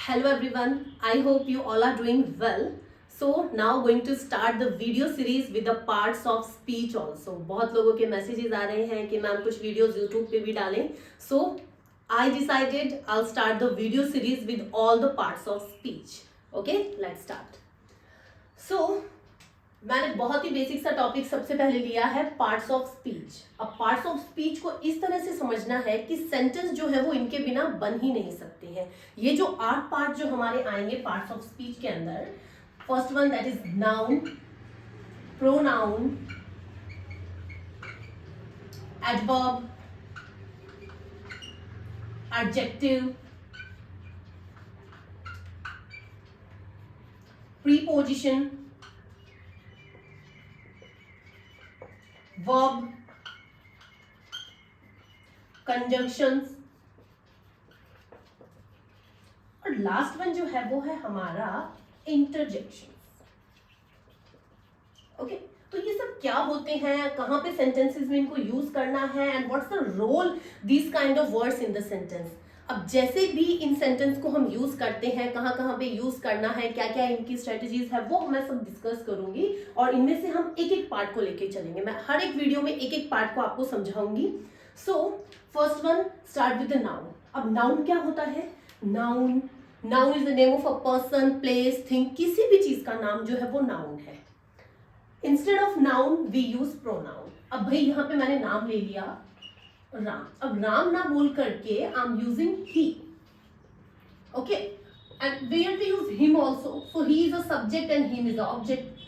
Hello everyone, I hope you all are doing well. So now going to start the video series with the parts of speech also. बहुत लोगों के messages आ रहे हैं कि ma'am कुछ videos YouTube पे भी डालें. So I decided I'll start the video series with all the parts of speech. Okay, let's start. So मैंने बहुत ही बेसिक सा टॉपिक सबसे पहले लिया है पार्ट्स ऑफ स्पीच. अब पार्ट्स ऑफ स्पीच को इस तरह से समझना है कि सेंटेंस जो है वो इनके बिना बन ही नहीं सकते हैं. ये जो 8 पार्ट जो हमारे आएंगे पार्ट्स ऑफ स्पीच के अंदर, first one that is noun, pronoun, adverb, adjective, preposition, verb, conjunctions और लास्ट वन जो है वो है हमारा इंटरजेक्शंस. ओके, तो ये सब क्या होते हैं, कहां पे सेंटेंसेस में इनको यूज करना है and what's the role this kind of words in the sentence. अब जैसे भी इन सेंटेंस को हम यूज करते हैं, कहाँ कहाँ पे यूज करना है, क्या क्या इनकी स्ट्रेटजीज है, वो मैं सब डिस्कस करूंगी और इनमें से हम एक एक पार्ट को लेके चलेंगे. मैं हर एक वीडियो में एक एक पार्ट को आपको समझाऊंगी. So first one start with the noun. अब नाउन क्या होता है? Noun is the name of a person, place, thing. किसी भी चीज का नाम जो है वो नाउन है. Instead of noun we use pronoun. अब भाई यहाँ पे मैंने नाम ले लिया राम. अब राम ना बोल करके I am using he. Okay, and where we use him also. So he is a subject and him is a object.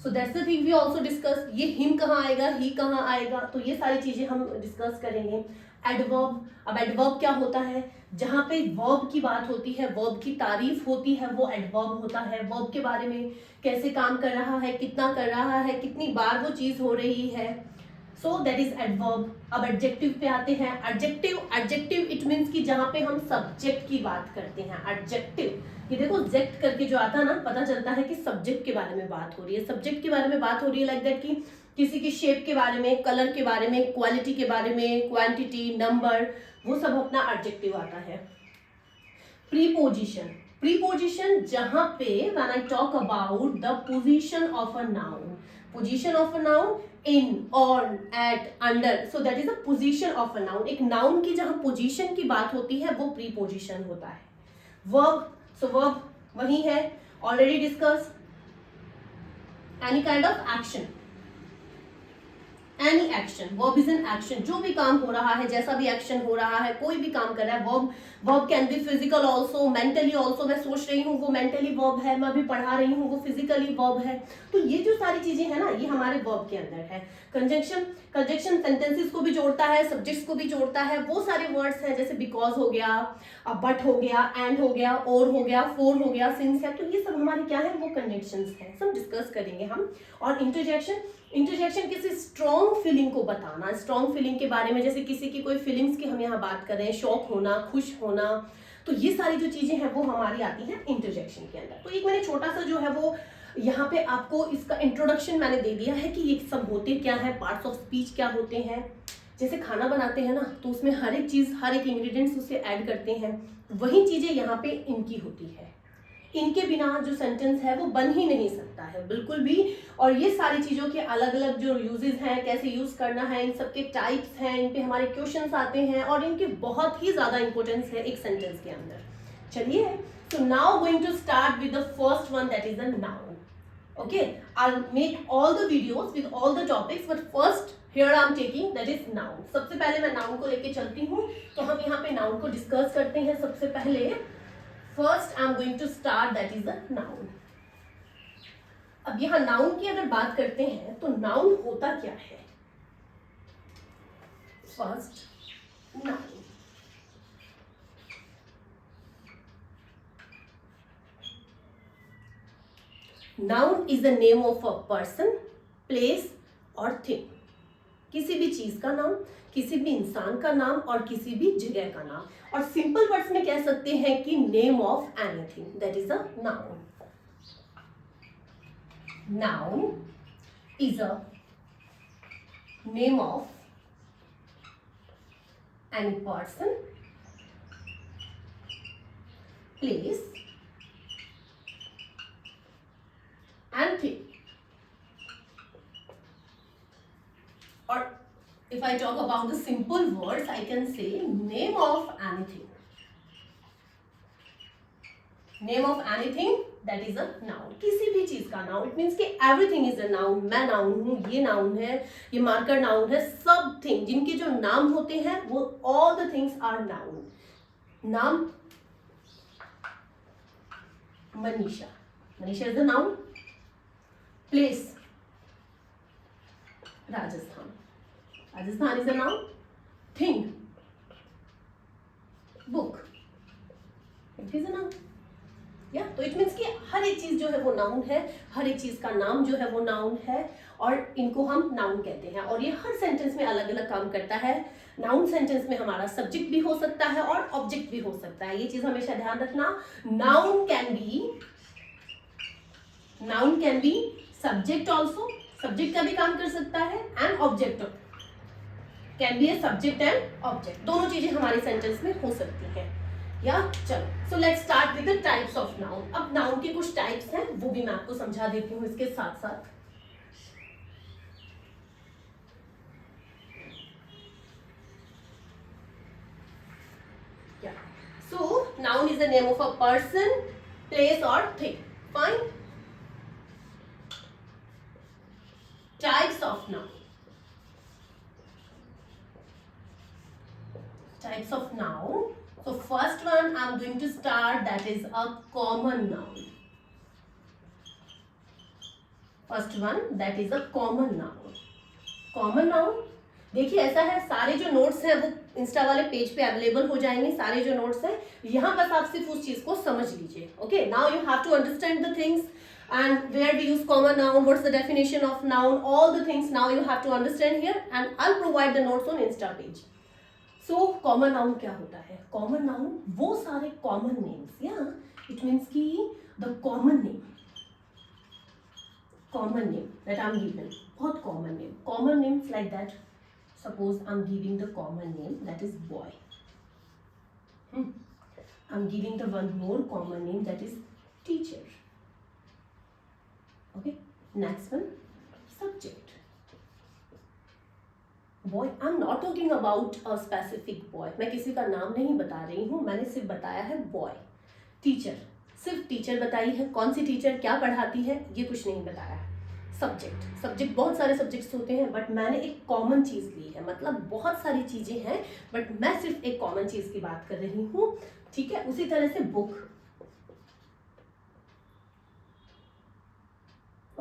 So that's the thing we also discuss. ये हिम कहाँ आएगा, ही कहाँ आएगा, तो ये सारी चीजें हम डिस्कस करेंगे. एडवर्ब. अब एडवर्ब क्या होता है? जहां पे वर्ब की बात होती है, वर्ब की तारीफ होती है, वो एडवर्ब होता है. वर्ब के बारे में कैसे काम कर रहा है, कितना कर रहा है, कितनी बार वो चीज हो रही है. सो दैट इज एडवर्ब. अब एडजेक्टिव पे आते हैं. एडजेक्टिव इट मीन्स कि जहां पे हम सब्जेक्ट की बात करते हैं. एडजेक्टिव, ये देखो जेक्ट करके जो आता है ना, पता चलता है कि सब्जेक्ट के बारे में बात हो रही है. सब्जेक्ट के बारे में बात हो रही है लाइक दैट कि किसी की शेप के बारे में, कलर के बारे में, क्वालिटी के बारे में, क्वांटिटी, नंबर, वो सब अपना एडजेक्टिव आता है. प्रीपोजिशन जहां पे when I talk about the position of a noun, position of a noun, in, on, at, under, so that is a position of a noun. एक नाउन की जहां पोजीशन की बात होती है वो प्रीपोजिशन होता है. वर्ब, सो वर्ब वही है, already discuss. Any kind of action, any action, verb is an action. जो भी काम हो रहा है, जैसा भी एक्शन हो रहा है, कोई भी काम कर रहा है, verb can be physical also, mentally also. मैं सोच रही हूँ वो मेंटली वर्ब है, मैं अभी पढ़ा रही हूँ वो फिजिकली वर्ब है. तो ये जो सारी चीजें हैं ना, ये हमारे वर्ब के अंदर है. कंजंक्शन सेंटेंसेस को भी जोड़ता है, सब्जेक्ट्स को भी जोड़ता है. वो सारे वर्ड्स हैं जैसे बिकॉज हो गया, बट हो गया, एंड हो गया, और हो गया, फोर हो गया, सिंस है. तो ये सब हमारे क्या है, वो कंजंक्शंस हैं. सब डिस्कस करेंगे हम. और इंटरजेक्शन किसी स्ट्रॉन्ग फीलिंग को बताना. स्ट्रॉन्ग फीलिंग के बारे में, जैसे किसी की कोई फीलिंग्स की हम यहाँ बात कर रहे हैं, शौक होना, खुश होना, तो ये सारी जो चीजें हैं वो हमारी आती हैं इंटरजेक्शन के अंदर. तो एक मैंने छोटा सा जो है वो यहाँ पे आपको इसका इंट्रोडक्शन मैंने दे दिया है कि ये सब होते क्या है, पार्ट्स ऑफ स्पीच क्या होते हैं. जैसे खाना बनाते हैं ना, तो उसमें हर एक चीज, हर एक इंग्रेडिएंट्स उसे ऐड करते हैं, वही चीजें यहाँ पे इनकी होती है. इनके बिना जो सेंटेंस है वो बन ही नहीं सकता है बिल्कुल भी. और ये सारी चीजों के अलग अलग जो यूजेस हैं, कैसे यूज करना है, इन सबके टाइप्स हैं, इन पे हमारे क्वेश्चंस आते हैं और इनकी बहुत ही ज्यादा इंपॉर्टेंस है एक सेंटेंस के अंदर. चलिए, so now going to start with the first one that is a noun. Okay, I'll make all the videos with all the topics, but first here I'm taking that is noun. सबसे पहले मैं noun को लेके चलती हूँ. तो हम यहाँ पे नाउन को डिस्कस करते हैं. सबसे पहले first I am going to start that is a noun. अब यहाँ नाउन की अगर बात करते हैं तो नाउन होता क्या है? First, noun. Noun is the name of a person, place और थिंग. किसी भी चीज का नाम, किसी भी इंसान का नाम और किसी भी जगह का नाम. और सिंपल वर्ड्स में कह सकते हैं कि name of anything, that is a noun. Noun is a name of any person, place and thing. Or if I talk about the simple words, I can say name of anything. Name of anything that is a noun, किसी भी चीज का noun. It means कि everything is a noun. मैं noun हूँ, ये noun है, ये मार्कर नाउन है. सब थिंग जिनके जो नाम होते हैं वो all the things are noun. नाम Manisha, Manisha is a noun. Place Rajasthan, Rajasthan is a noun. Thing book, it is a noun. या तो इट मीन्स कि हर एक चीज जो है वो नाउन है, हर एक चीज का नाम जो है वो नाउन है, और इनको हम नाउन कहते हैं. और ये हर सेंटेंस में अलग अलग काम करता है. नाउन सेंटेंस में हमारा सब्जेक्ट भी हो सकता है और ऑब्जेक्ट भी हो सकता है. ये चीज हमेशा ध्यान रखना. Noun can be subject also, subject का भी काम कर सकता है, and object can be a subject and object. दोनों चीजें हमारे सेंटेंस में हो सकती है. या चलो, so let's start with the types of noun. अब नाउन के कुछ टाइप्स हैं, वो भी मैं आपको समझा देती हूँ इसके साथ साथ. So noun is the name of a person, place और thing. Fine. Types of noun. Types of noun. So first one I'm going to start, that is a common noun. First one, that is a common noun. Common noun, देखिए ऐसा है, सारे जो notes हैं वो Insta वाले page पे available हो जाएंगे. सारे जो नोट्स हैं यहाँ बस आप सिर्फ उस चीज को समझ लीजिए. Okay, now you have to understand the things and where we use common noun, what's the definition of noun, all the things now you have to understand here, and I'll provide the notes on Insta page. So common noun क्या होता है? Common noun वो सारे common names, या it means की the common name that I am given. बहुत common name, common names like that. Suppose I am giving the common name that is boy. I am giving the one more common name that is teacher. Okay, next one subject. Boy, I am not talking about a specific boy. मैं किसी का नाम नहीं बता रही हूँ, मैंने सिर्फ बताया है बॉय. टीचर, सिर्फ टीचर बताई है. कौन सी टीचर, क्या पढ़ाती है, ये कुछ नहीं बताया है. सब्जेक्ट बहुत सारे सब्जेक्ट्स होते हैं, बट मैंने एक कॉमन चीज ली है. मतलब बहुत सारी चीजें हैं, बट मैं सिर्फ एक कॉमन चीज की बात कर रही हूँ. ठीक है, उसी तरह से book.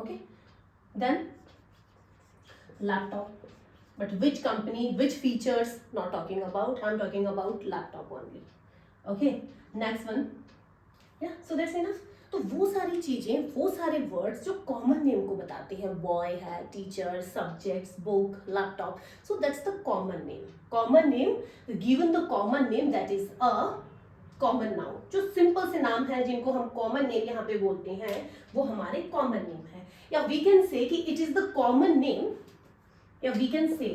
Okay, then laptop. But which company, which features, not talking about, I'm talking about laptop only. Okay, next one. Yeah, so that's enough. तो वो सारी चीजें, वो सारे वर्ड्स जो कॉमन नेम को बताते हैं, बॉय है, teacher, subjects, book, laptop. So that's the common name. Common name, given the common name that is a common noun. जो सिंपल से नाम है जिनको हम कॉमन नेम यहाँ पे बोलते हैं, वो हमारे कॉमन नेम है. या वी कैन से कि it is the common name, या we can say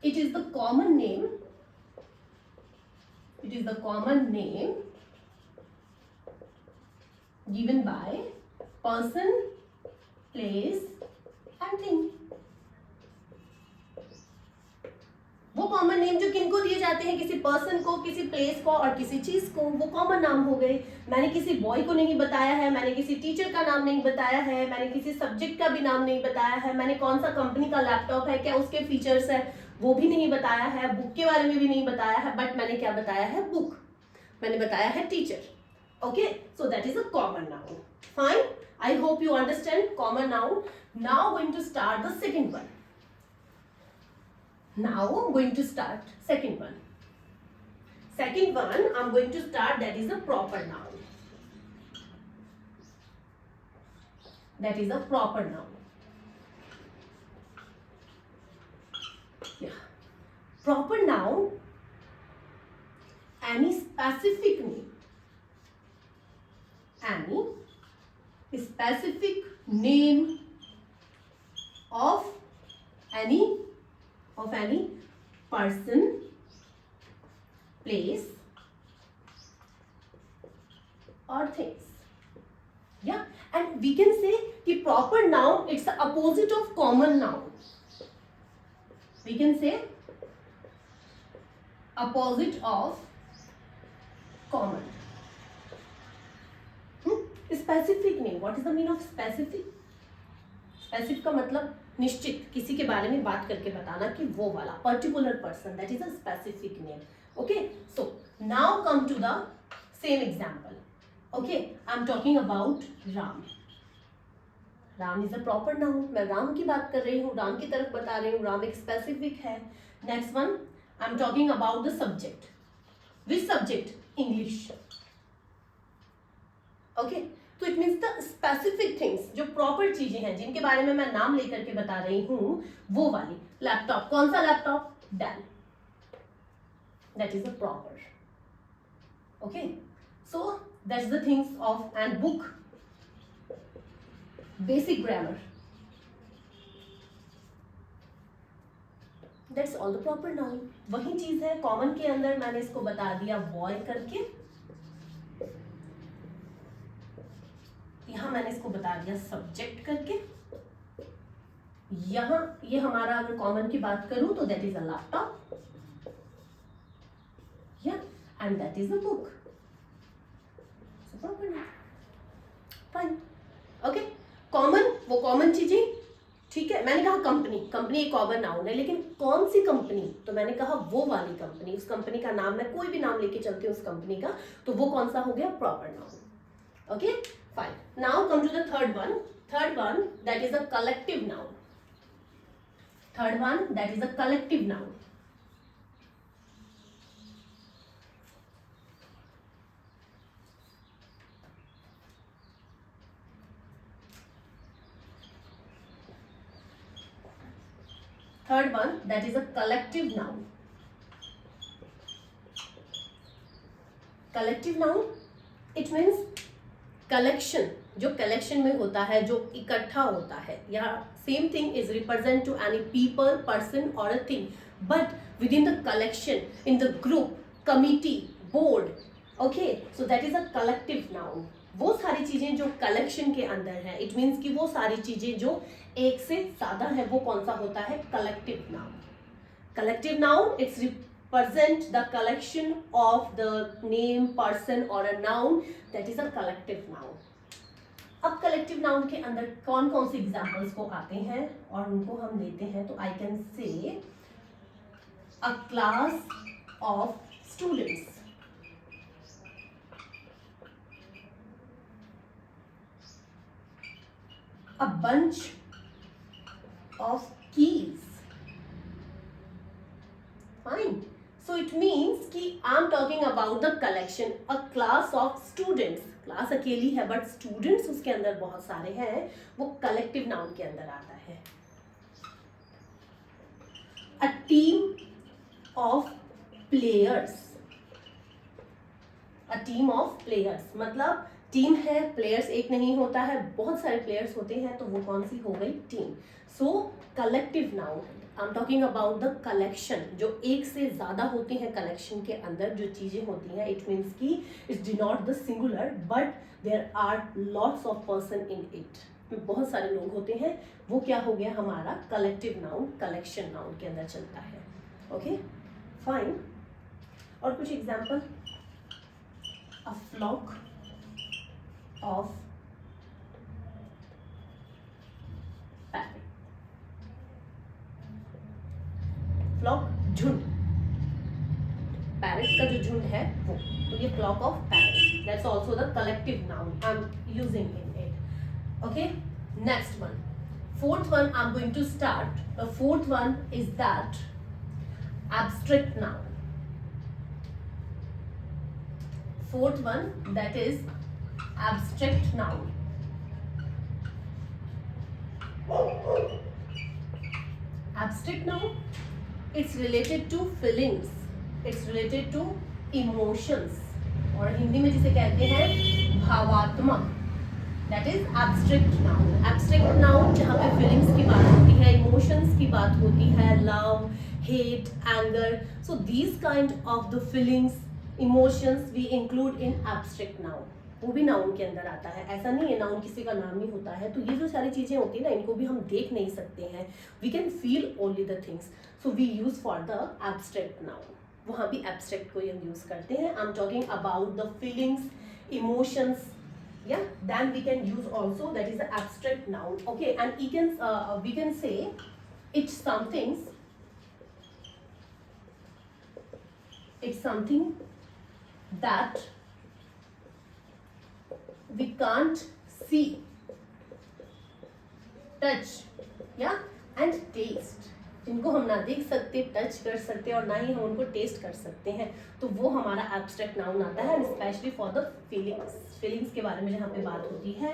it is the common name, given by person, place and thing. वो कॉमन नेम जो किनको दिए जाते हैं, किसी पर्सन को, किसी प्लेस को और किसी चीज को, वो कॉमन नाम हो गए. मैंने किसी बॉय को नहीं बताया है, मैंने किसी टीचर का नाम नहीं बताया है, मैंने किसी सब्जेक्ट का भी नाम नहीं बताया है, मैंने कौन सा कंपनी का लैपटॉप है, क्या उसके फीचर्स है, वो भी नहीं बताया है, बुक के बारे में भी नहीं बताया है. बट मैंने क्या बताया है? बुक. मैंने बताया है teacher. Okay, so that is a common noun. Fine, I hope you understand common noun. Now going to start the second one. Now going to start second one. Second one I'm going to start, that is a proper noun. That is a proper noun. Yeah. Proper noun, any specific name. Any specific name of any person, place or things. Yeah, and we can say कि proper noun it's the opposite of common noun. We can say opposite of common. Specific नहीं. What is the meaning of specific? Specific का मतलब निश्चित, किसी के बारे में बात करके बताना कि वो वाला particular person, that is a specific name. Okay, so now come to the same example. Okay, I'm talking about Ram. Ram is a proper noun. मैं राम की बात कर रही हूँ, राम की तरफ बता रही हूँ, राम एक specific है. Next one, I'm talking about the subject. Which subject? English. Okay, तो it means the specific things, जो प्रॉपर चीजें हैं जिनके बारे में मैं नाम लेकर के बता रही हूं, वो वाली. लैपटॉप, कौन सा laptop? Dell. That is a proper. Okay, so that's the things of and book. Basic grammar, that's all the proper noun. वही चीज है कॉमन के अंदर, मैंने इसको बता दिया बॉय करके, यहां मैंने इसको बता दिया सब्जेक्ट करके. यहां ये हमारा अगर कॉमन की बात करूं तो दैट इज अ लैपटॉप, या and that is a book. Fine. Okay, common वो कॉमन चीजें, ठीक है. मैंने कहा कंपनी, कंपनी एक कॉमन नाउन है, लेकिन कौन सी कंपनी? तो मैंने कहा वो वाली कंपनी. उस कंपनी का नाम, मैं कोई भी नाम लेके चलती हूँ उस कंपनी का, तो वो कौन सा हो गया? Proper noun. Okay, fine. Now come to the third one. Third one, that is a collective noun. Third one, that is a collective noun. Third one, that is a collective noun. Collective noun, it means collection. जो collection में होता है, जो इकट्ठा होता है, या same thing is represent to any people, person और a thing, but within the collection, in the group, committee, board. Okay, so that is a collective noun. वो सारी चीजें जो कलेक्शन के अंदर है, इट मीन्स कि वो सारी चीजें जो एक से ज्यादा है, वो कौन सा होता है? Collective noun. Collective noun it's present the collection of the name, person or a noun, that is a collective noun. अब collective noun के अंदर कौन कौन से एग्जाम्पल्स को आते हैं और उनको हम लेते हैं, तो I can say a class of students, a bunch of keys. Fine. So it means कि I'm talking about the collection, a class of students. Class अकेली है बट स्टूडेंट्स उसके अंदर बहुत सारे हैं, वो कलेक्टिव नाउन के अंदर आता है. A team of players. A team of players मतलब टीम है, प्लेयर्स एक नहीं होता है, बहुत सारे प्लेयर्स होते हैं, तो वो कौन सी हो गई? Team. So collective noun, I am talking about the collection, जो एक से ज्यादा होती हैं कलेक्शन के अंदर जो चीजें होती हैं. इट मीन्स की it's denote the singular but there are lots of person in it. बहुत सारे लोग होते हैं, वो क्या हो गया हमारा? कलेक्टिव नाउन, कलेक्शन नाउन के अंदर चलता है. Okay, fine. और कुछ example? A flock of parrot. Flock झुंड, पैरेट का जो झुंड है वो, तो ये flock of parrot. That's also the collective noun I am using in it. Okay, next one, fourth one I am going to start. The fourth one is that abstract noun. Fourth one, that is abstract noun. Abstract noun, it's related to feelings, it's related to emotions, और हिंदी में जिसे कहते हैं भावात्मक. That is abstract noun. Abstract noun जहाँ पे feelings की बात होती है, emotions की बात होती है, love, hate, anger. So these kind of the feelings, emotions we include in abstract noun. वो भी नाउन के अंदर आता है। ऐसा नहीं है नाउन किसी का नाम ही होता है। तो ये जो सारी चीज़ें होती है ना, इनको भी हम देख नहीं सकते हैं। We can feel only the things, so we use for the abstract noun. वहाँ भी एब्स्ट्रैक्ट को हम यूज करते हैं। I am talking about the feelings, emotions, yeah, then we can use also, that is the abstract noun. Okay, and we can say it's something that we can't see, touch, yeah, and taste. जिनको हम ना देख सकते, touch कर सकते और ना ही हम उनको टेस्ट कर सकते हैं, तो वो हमारा एब्स्ट्रैक्ट नाउन आता है। स्पेशली फॉर द फीलिंग्स के बारे में जहाँ पे बात होती है,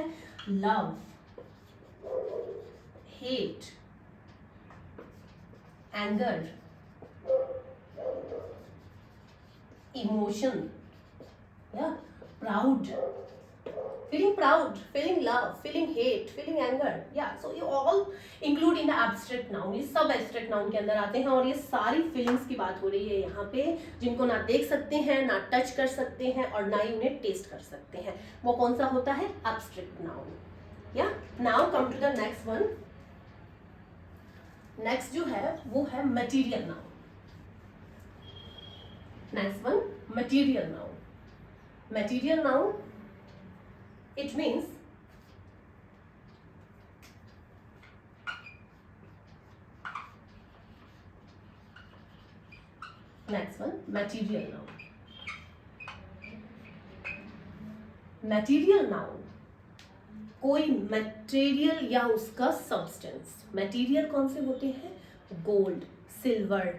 लव, हेट, एंगर, इमोशन, या proud, feeling love, feeling hate, feeling anger, yeah, so you all include in the abstract noun. ये सब abstract noun के अंदर आते हैं और ये सारी feelings की बात हो रही है यहाँ पे, जिनको ना देख सकते हैं, ना टच कर सकते हैं और ना ही उन्हें टेस्ट कर सकते हैं। वो कौन सा होता है? abstract noun. Yeah, now come to the next one. next जो है वो है material noun. next one, material noun. material noun, it means next one, material noun. material noun कोई मटेरियल या उसका सब्सटेंस। मटेरियल कौन से होते हैं? गोल्ड, सिल्वर,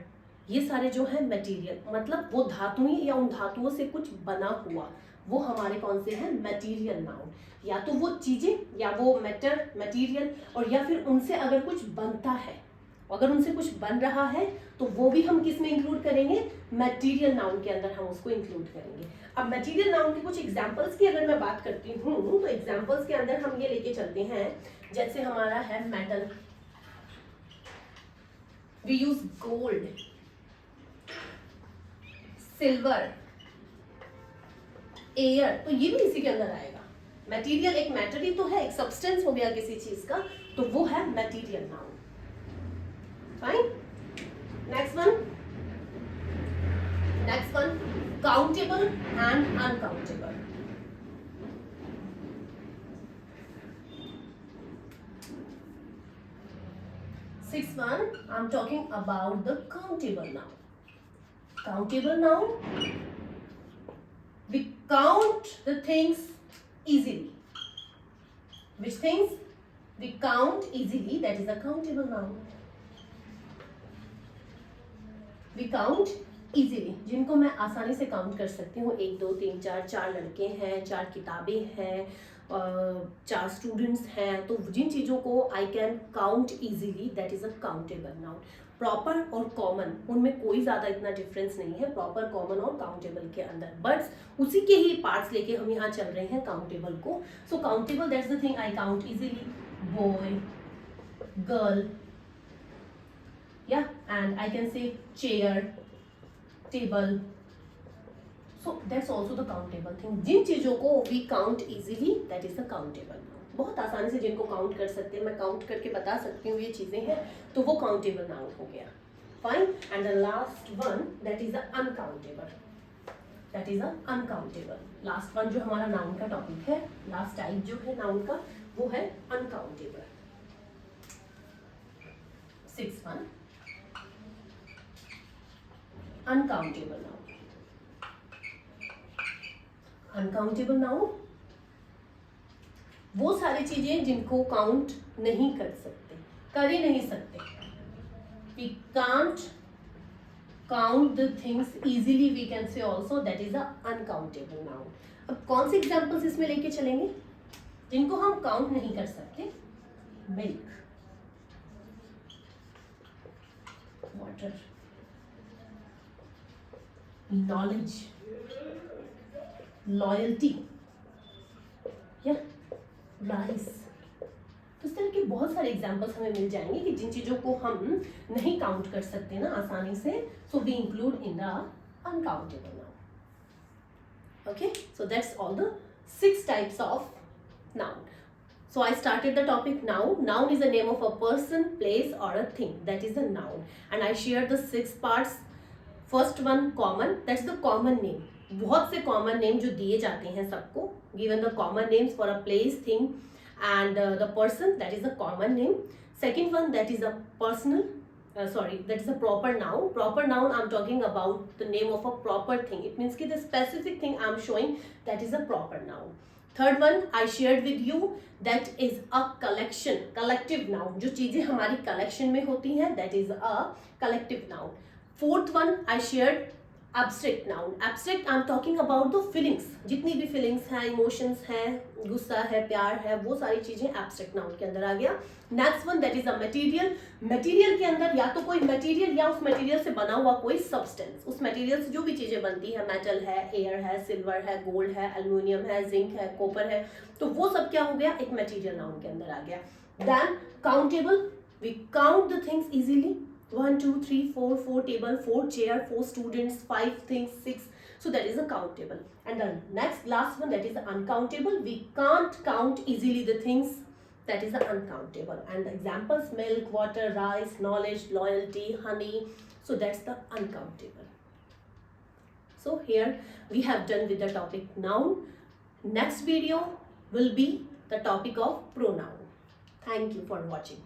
ये सारे जो है मटेरियल, मतलब वो धातुएं या उन धातुओं से कुछ बना हुआ, वो हमारे कौन से हैं? Material noun. या तो वो चीजें या वो मैटर, मटेरियल, और या फिर उनसे अगर कुछ बनता है, अगर उनसे कुछ बन रहा है तो वो भी हम किस में इंक्लूड करेंगे? मटेरियल नाउन के अंदर हम उसको इंक्लूड करेंगे। अब मटेरियल नाउन के कुछ एग्जांपल्स की अगर मैं बात करती हूँ तो एग्जांपल्स के अंदर हम ये लेके चलते हैं, जैसे हमारा है metal, we use gold, silver, air, तो ये भी इसी के अंदर आएगा। मटेरियल एक मैटर ही तो है, एक सब्सटेंस हो गया किसी चीज का, तो वो है material noun. Fine, next one, countable and uncountable. Six one, I am talking about the countable noun. Countable noun, we count the things easily. Which things we count easily, that is a countable noun. We count easily, जिनको मैं आसानी से count कर सकती हूँ। 1 2 3 4, 4 लड़के हैं, 4 किताबें हैं, 4 स्टूडेंट्स हैं, तो जिन चीज़ों को I can count easily, that is a countable noun. Proper और कॉमन, उनमें कोई ज़्यादा इतना डिफरेंस नहीं है, प्रॉपर, कॉमन और काउंटेबल के अंदर, बट उसी के ही पार्ट्स लेके हम यहाँ चल रहे हैं काउंटेबल को। So countable, that's the thing I count easily, boy, girl, या and I can say chair, table, so that's also the countable thing. जिन चीज़ों को we count easily, that is the countable. बहुत आसानी से जिनको काउंट कर सकते हैं, मैं काउंट करके बता सकती हूँ ये चीज़ें हैं, तो वो काउंटेबल नाउन हो गया। Fine, and the last one, that is the uncountable. That is the uncountable. Last one जो हमारा नाउन का टॉपिक है, लास्ट टाइप जो है नाउन का, वो है uncountable. 6 1, uncountable noun. Uncountable noun वो सारी चीजें जिनको काउंट नहीं कर सकते, कर ही नहीं सकते। We can't count the things easily, we can say also, that is a uncountable noun. अब कौन से एग्जाम्पल्स इसमें लेके चलेंगे जिनको हम काउंट नहीं कर सकते? मिल्क, वाटर, नॉलेज, लॉयल्टी, या राइस। तो इस तरह के बहुत सारे एग्जाम्पल्स हमें मिल जाएंगे कि जिन चीज़ों को हम नहीं काउंट कर सकते ना आसानी से, so we include in the uncountable noun. Okay, so that's all the 6 types of noun. So I started the topic noun. Noun is the name of a person, place or a thing. That is a noun. And I shared the 6 parts. First one common, that's the common name. बहुत से common name जो दिए जाते हैं सबको. Given the common names for a place, thing and the person, that is a common name. Second one, that is a personal. That is a proper noun. Proper noun, I'm talking about the name of a proper thing. It means कि the specific thing I'm showing, that is a proper noun. Third one I shared with you, that is a collection, collective noun. जो चीजें हमारी collection में होती हैं, that is a collective noun. Fourth one I shared abstract noun. Abstract I'm talking about the feelings. जितनी भी feelings हैं, emotions हैं, गुस्सा है, प्यार है, वो सारी चीजें abstract noun के अंदर आ गया. Next one, that is a material. Material के अंदर या तो कोई material या उस material से बना हुआ कोई substance. उस material से जो भी चीजें बनती है, metal है, air है, silver है, gold है, aluminium है, zinc है, copper है, तो वो सब क्या हो गया, एक material noun के अंदर आ गया. Then countable, we count the things easily. 1 2 3 4 4 table, 4 chair, 4 students, 5 things, 6. So that is a countable. And the next last one, that is the uncountable. We can't count easily the things, that is the uncountable. And the examples, milk, water, rice, knowledge, loyalty, honey. So that's the uncountable. So here we have done with the topic noun. Next video will be the topic of pronoun. Thank you for watching.